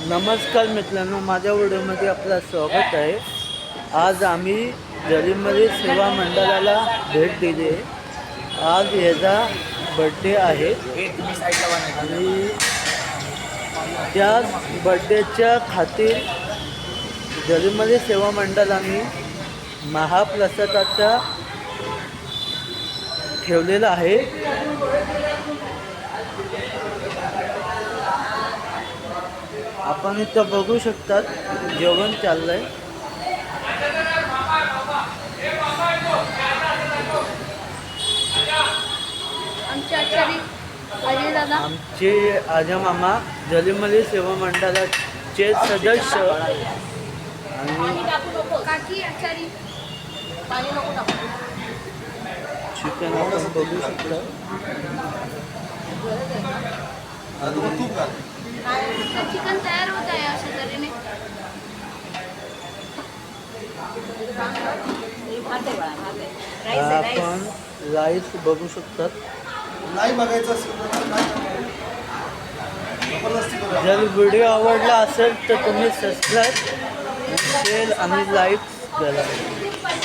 नमस्कार मित्रांनो, माझ्या व्हिडिओमध्ये आपलं स्वागत आहे। आज आम्ही जरीमली सेवा मंडळाला भेट दिली आहे। आज याचा बड्डे आहे आणि त्या बड्डेच्या खातीर जरीमली सेवा मंडळाने महाप्रसादाचा ठेवलेला आहे। आपण इथं बघू शकतात जेवण चाललंय। आमचे आजा मामा जरीमली सेवा मंडळाचे सदस्य आणि चिकन आपण बघू शकता। चिकन तयार होत आहे अशा तऱ्हेने। आपण राईस बघू शकतात। नाही बघायचं जर व्हिडिओ आवडला असेल तर तुम्ही सबस्क्राईब, शेअर आणि लाईक करा।